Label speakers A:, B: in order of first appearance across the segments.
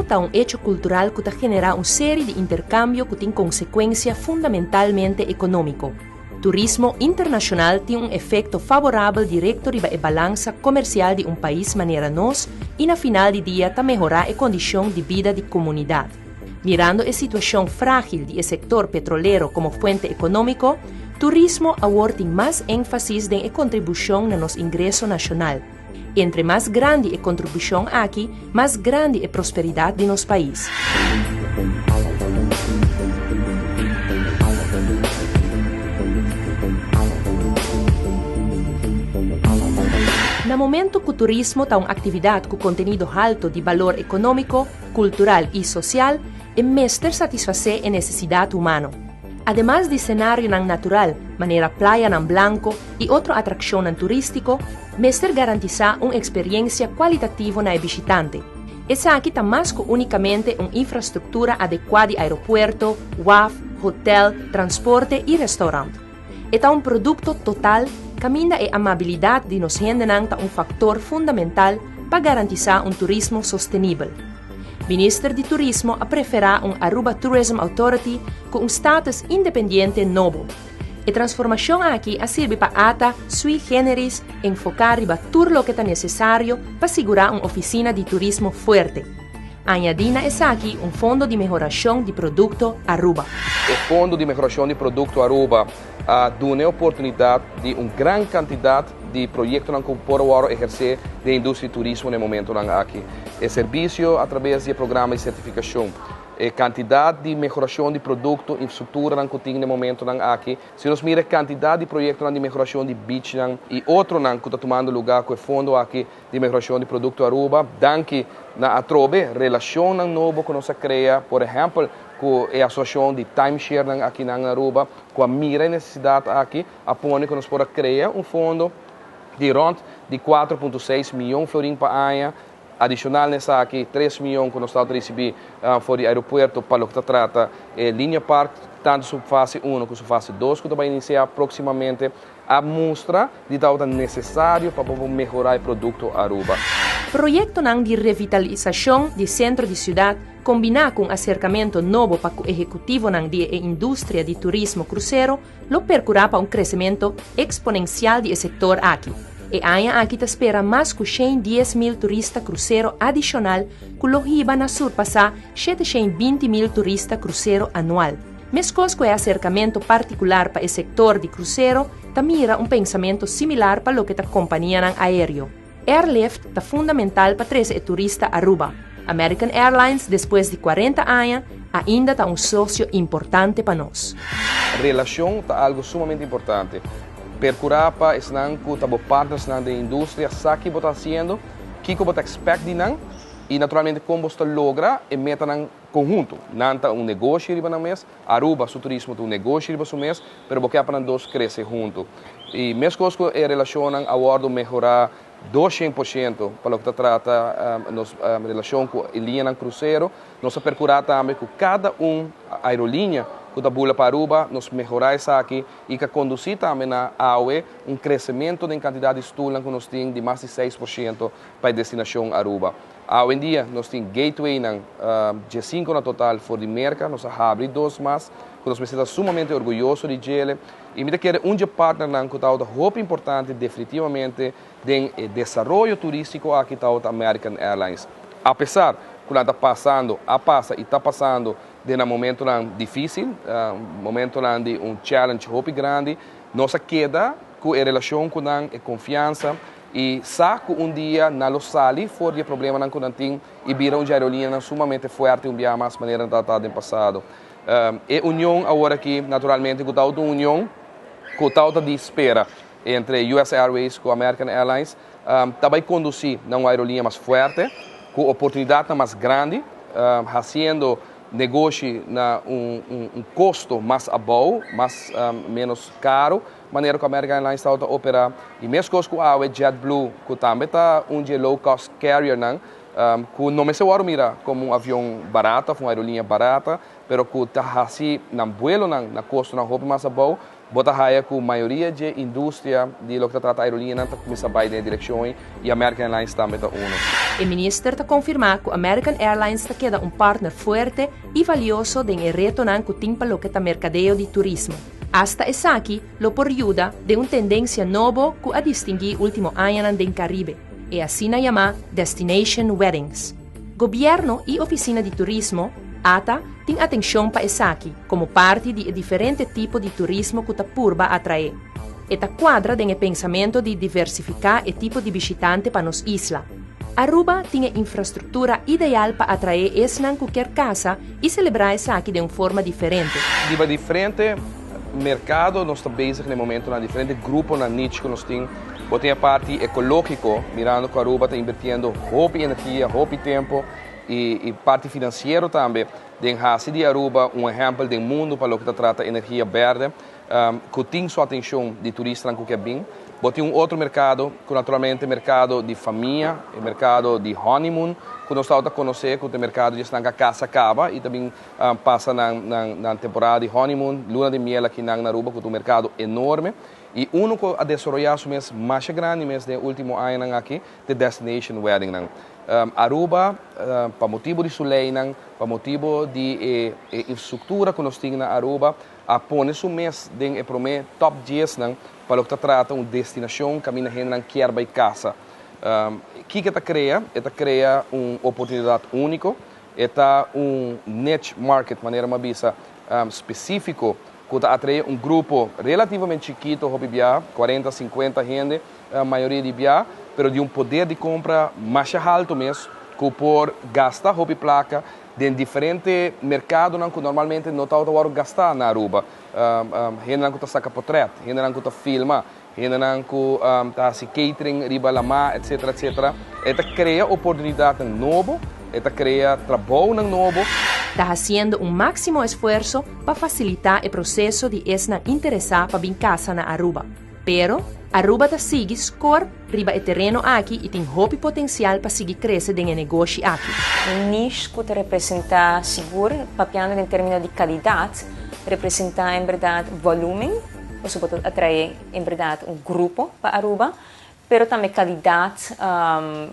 A: está un hecho cultural que genera una serie de intercambios que tienen consecuencia fundamentalmente económico. Turismo internacional tiene un efecto favorable directo sobre la balanza comercial de un país manera nos y na final de día ta mejorar la condición de vida de comunidad. Mirando la situación frágil del sector petrolero como fuente económico, turismo aborda más énfasis en la contribución a los ingresos nacional. Entre más grande la contribución aquí, más grande la prosperidad de nuestro país. En el momento que el turismo es una actividad con contenido alto de valor económico, cultural y social, es mejor satisfacer la necesidad humana. Además de escenario natural, manera playa en blanco y otra atracción turístico, mejor garantizar una experiencia cualitativa en el visitante. Esa aquí está más que únicamente una infraestructura adecuada de aeropuerto, WAF, hotel, transporte y restaurante. Es un producto total. Camina y amabilidad de nos gendenang un factor fundamental para garantizar un turismo sostenible. Minister de Turismo ha preferado un Aruba Tourism Authority con un status independiente nuevo. La transformación aquí sirve para ata sui generis enfocar en todo lo que es necesario para asegurar una oficina de turismo fuerte. Añadina es aquí un fondo de mejoración de producto Aruba.
B: El fondo de mejoración de producto Aruba da una oportunidad de una gran cantidad de proyectos que podem ejercer de industria y turismo en el momento aquí. El servicio a través del programa de certificación, cantidad de mejoración de producto, infraestructura que tem en el momento aquí. Si nos mira cantidad de proyectos de mejoración de beach y otro que está tomando lugar con el fondo aquí de mejoración de producto Aruba, dan que na atrobe relación nueva que nos crea, por ejemplo, com a associação de timeshare aqui na Aruba, com a mira e necessidade aqui, aponta que nós podemos criar um fundo de rond de 4,6 milhões florins por ano, adicional nessa aqui 3 milhões que nós estamos recebendo para o aeroporto para o que trata linha park, tanto sobre fase 1 como sobre fase 2, que vai iniciar proximamente a mostra de tal necessário para melhorar o produto Aruba.
A: Proyecto de revitalización del centro de ciudad, combinado con acercamiento nuevo para el ejecutivo de la industria de turismo crucero, lo percurá para un crecimiento exponencial del sector aquí. E año aquí te espera más que 110.000 turistas cruceros adicional, que lo van a surpasar 720.000 turistas cruceros anual. Mescos con el acercamiento particular para el sector de crucero, también mira un pensamiento similar para lo que te compañía aéreo. Airlift es fundamental para trazer turista a Aruba. American Airlines, después de 40 años, ainda es un socio importante para nosotros.
B: A relação é algo sumamente importante. Percurar para os partners da indústria, sabe o que está fazendo, o que você espera de nós, e naturalmente como você logra e meta em conjunto. Não é um negócio riba na mês, Aruba, o turismo é um negócio riba no mês, mas você para dois crescer junto. E mesmo coisas que relacionam a hora melhorar 200% para o que trata a relação com a linha cruzeiro, nós percurar também com cada aerolínea que está bula para Aruba, nós melhorar isso aqui e que conduzir também na AUE crescimento em quantidade de estudantes que nós temos de mais de 6% para a destinação Aruba. Hoje em dia, nós temos gateway de 5 na total fora de merca, nós abrimos 2 mais, que nós estamos sumamente orgulhosos de ele. E me quer partner que está muito importante definitivamente do desenvolvimento turístico aqui está a American Airlines. Apesar que está passando, e está passando de um momento difícil, momento de challenge muito grande, nós queda com a relação com a confiança e sabe que dia na lo sali fora de problema que nós temos e vira uma aerolínea sumamente forte dia mais maneira tratada no passado. E união agora aqui naturalmente que está uma união que está de espera entre US Airways e American Airlines também conduzir a uma aerolínea mais forte, com oportunidade mais grande, fazendo negócio na custo mais abaixo, menos caro, maneira que a American Airlines está a operar. E mesmo coisa com a JetBlue, que também está low cost carrier, que não me se mira como avião barato, uma aerolínea barata, pero que está assim na vuelo na costa na roupa mais abau, bota raia que a maioria de indústria de lo que trata aerolínea está começando a ir na direção e a American Airlines também está
A: O ministro está confirmando que a American Airlines está queda um partner forte e valioso em retornar com o tempo lo que está mercadeo de turismo. Hasta essa aqui, lo por ayuda de uma tendência nova que a distinguir último ano do Caribe, e assim na chama Destination Weddings. Governo e oficina de turismo, ATA, tem atenção para essa aqui, como parte de diferente tipo de turismo que a purba atrae. Eta quadra den pensamento de diversificar o tipo de visitante para nos isla. Aruba tem infraestrutura ideal para atrair esnan qualquer casa e celebrar essa aqui de uma forma diferente.
B: De diferente mercado, nós estamos bezig no momento na diferente grupo na niche que nós temos. Tem a parte ecológica, mirando que Aruba está invirtiendo roupa energia, roupa tempo e parte financeira também. Tem de Aruba exemplo do mundo para o que trata energia verde, que tem sua atenção de turistas que é bem. Tem outro mercado, que naturalmente é o mercado de família, o mercado de honeymoon, que nós estamos a conhecer, que é o mercado de estar na casa acaba e também passa na temporada de honeymoon, luna de miel aqui na Aruba, que é um mercado enorme. E um que a desenvolver o mês mais grande, mês do último ano aqui, de Destination Wedding. Aruba, para motivo de soleil, para motivo de infraestrutura que nós temos na Aruba, põe o mês de top 10 para o que trata uma destinação que a minha gente quer para casa. O que está cria? Está cria uma oportunidade única, está niche market, maneira mais específico, que atrai grupo relativamente chiquito, 40, 50 gente, a maioria de biá, mas de poder de compra mais alto mesmo, que por gastar roupa placa de diferente mercado que normalmente não está a gastar na Aruba. Gente que saca portrait, gente que filma, gente que está catering, riba lama, etc, etc. Eta cria oportunidade nova, eta cria trabalho novo.
A: Está fazendo máximo esforço para facilitar o processo de esna interessar para vir casa na Aruba. Pero Aruba está sigue score riba o terreno aqui e tem roupa potencial para seguir crescer em negócio aqui.
C: Um nicho que representa seguro, papiando em termos de qualidade, representa em verdade volume, você pode atrair em verdade grupo para Aruba, mas também qualidade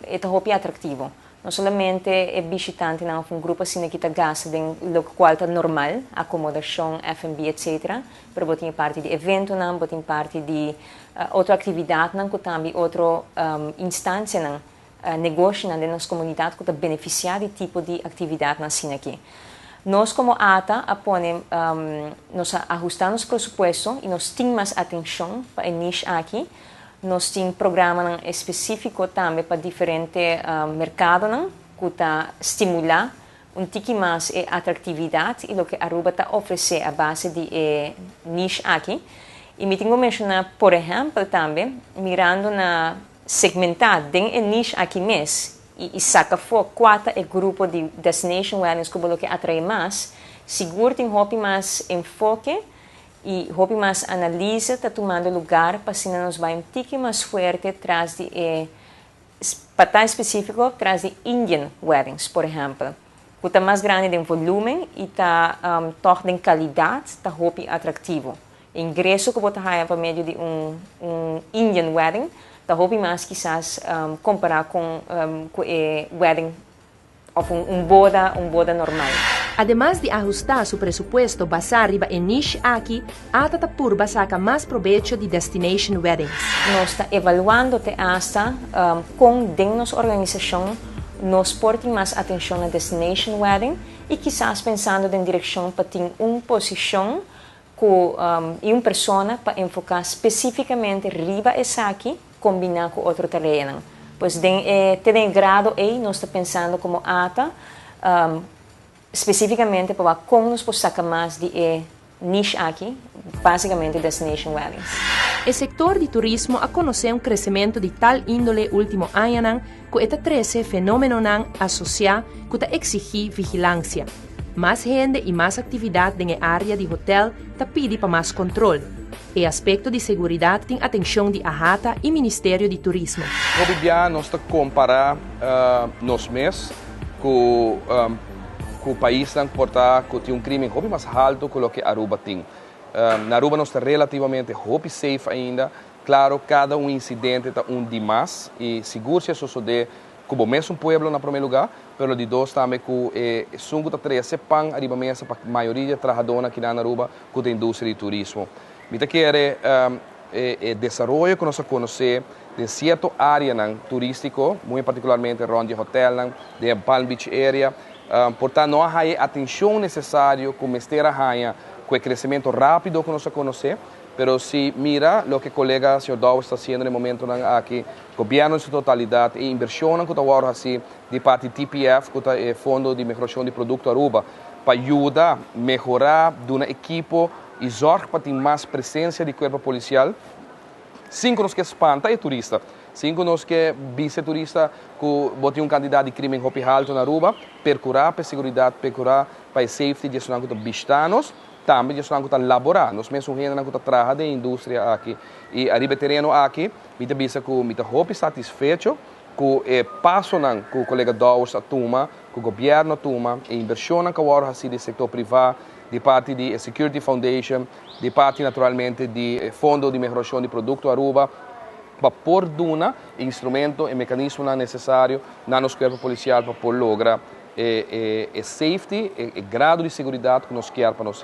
C: e roupa atrativo. Não somente é visitante, não um grupo assim que gasta em lo qual é normal, acomodação, F&B, etc. Mas botem parte de evento, não, botem parte de outra atividade, não, que também outra instância, não, negócio, não, de nossa comunidade que beneficiar de tipo de atividade assim aqui. Nós como ATA nós ajustamos o presupuesto e nós temos mais atenção para o nicho aqui. Nós temos programa específico também para diferentes mercados que está estimular tique mais a atratividade e o que a Aruba está oferecendo a base de nicho aqui. E me tenho mencionar, por exemplo, também mirando na segmentar dentro do nicho aqui mesmo e saca fora quatro grupo de destination weddings que atrai mais, seguro tem roupa mais enfoque e roupa mais analisa está tomando lugar para se nos vai tique mais forte atrás de para estar específico atrás de Indian weddings, por exemplo, que está mais grande em volume e está torna em qualidade, está roupa atrativo. Ingresso que você vai para meio de Indian wedding, está roupa mais quizás comparar com wedding ou boda normal.
A: Además de ajustar su presupuesto basado en niche aquí, ATA Purba saca más provecho de Destination Weddings.
C: Nós está evaluando hasta com nossa organização nós portem mais atenção na Destination Wedding e quizás pensando em direção para ter uma posição e uma pessoa para enfocar especificamente riba essa aqui, combinar com outro terreno. Pois tem grado aí nós está pensando como ATA especificamente para como nos podemos sacar mais de niche aqui, basicamente Destination Weddings.
A: O setor de turismo ha conocido un crecimiento de tal índole último año que esta 13 fenómeno asociado que exige vigilancia. Más gente y más actividad en el área de hotel te pide para más control. El aspecto de seguridad tiene atención de AJATA y Ministerio de Turismo.
B: Hoy día nos comparar nos mes com que o país não porta com um crime muito mais alto que o que Aruba tem. Na Aruba nós está relativamente muito safe ainda. Claro, cada incidente está demais e seguro se suceder como mesmo pueblo na primeiro lugar, pero de dois também que sungo está trazendo pan arriba mesa para a maioria trabalhadora aqui na Aruba com a indústria de turismo. Mita quer desenvolvimento que nós conhecemos de certa área turístico, muito particularmente onde hotel, de Palm Beach area. Portanto, não há atenção necessária com mestra rainha com o crescimento rápido que nós conhecemos, mas se mira o que o colega Sr. Dow está fazendo no momento aqui, o governo em sua totalidade e inversão que está agora assim de parte TPF, que é o Fundo de Melhoração de Produto Aruba, para ajudar a melhorar de uma equipe e zorg para ter mais presença de corpo policial, sem que nós que espanta e turista, sem que nós que vice turista que bote candidato de crime em alto na Aruba, percurar para a segurança, percurar para a safety de os bistanos, também já estão a laborar, nós mesmos ainda não trabalhamos na indústria aqui e a riba terreno aqui, me bisa que me hope satisfeito com o passo que o colega Dawes toma, que o governo toma, e inversão que agora assim do setor privado, de parte da Security Foundation, de parte naturalmente do Fundo de Melhoração de Produto Aruba, para pôr duna instrumento e mecanismo necessário na nosso corpo policial para poder lograr safety e grado de segurança que nós queremos para nós.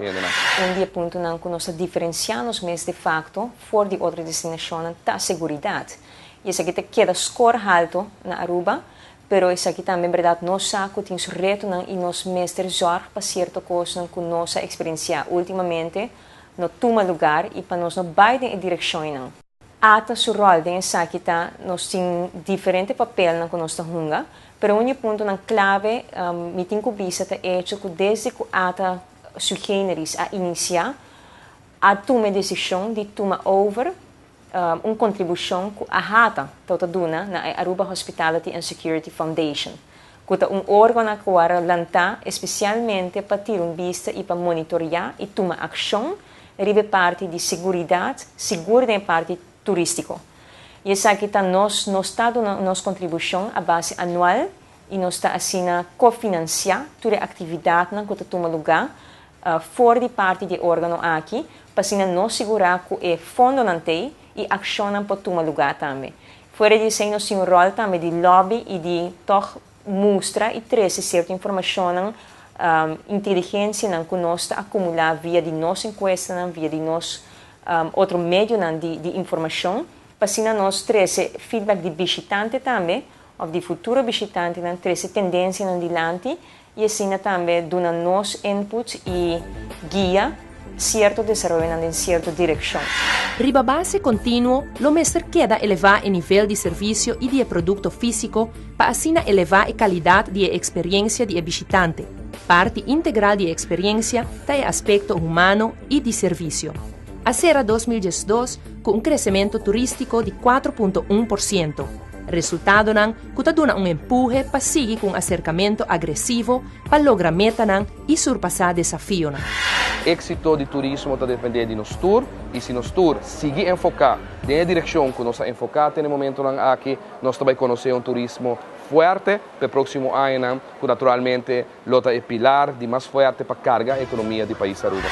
C: Dia ponto não que nós diferenciamos mas de facto fora de outra destinação da segurança. E isso aqui queda score alto na Aruba, pero isso aqui também verdade nós saco temos reto e nós mestres zorg para certa coisa que nossa experiência ultimamente no toma lugar e para nós não vai em direção não. Ata seu rol dentro aqui tá nós tem diferente papel na que nós está hunga. Pero um ponto na clave, me tem que visa é que desde que ata suggeris a iniciar, a tomar decisão de tomar over uma contribuição que a hata toda duna na Aruba Hospitality and Security Foundation, que é órgão que agora lança especialmente para ter vista e para monitorear e tomar ação ribe parte de segurança, seguro da parte turística. E essa aqui está nossa contribuição a base anual e nós está assim a cofinanciar toda a atividade que está toma lugar fora de parte do órgão aqui para assim nós segurar que é fundo não tem e ação para tomar lugar também. Fora disso nós temos um rol também de lobby e de toch mostrar e trazer certa informação inteligência que nós está acumular via de nossa encuesta via de nosso outro meio de informação para assim nós trazer feedback de visitante também, ou de futuro visitante, trazer tendência adiante e assim também dando nos input e guia certo desenvolvimento em certa direção.
A: Riba base continuo, lo mestre queda elevar o nível de serviço e de produto físico para assim elevar a qualidade de experiência de visitante. Parte integral de experiência é aspecto humano e de serviço. A será 2012 com crescimento turístico de 4,1%. Resultado que está dando empurre para seguir com acercamento agressivo para lograr meta e surpassar desafio.
B: Êxito de turismo está dependendo de nos tour e se nos tour seguir enfocar na direção que nós enfocamos no momento aqui, nós também conhecer turismo forte para o próximo ano, que naturalmente é pilar de mais forte para carga a economia do país Aruba.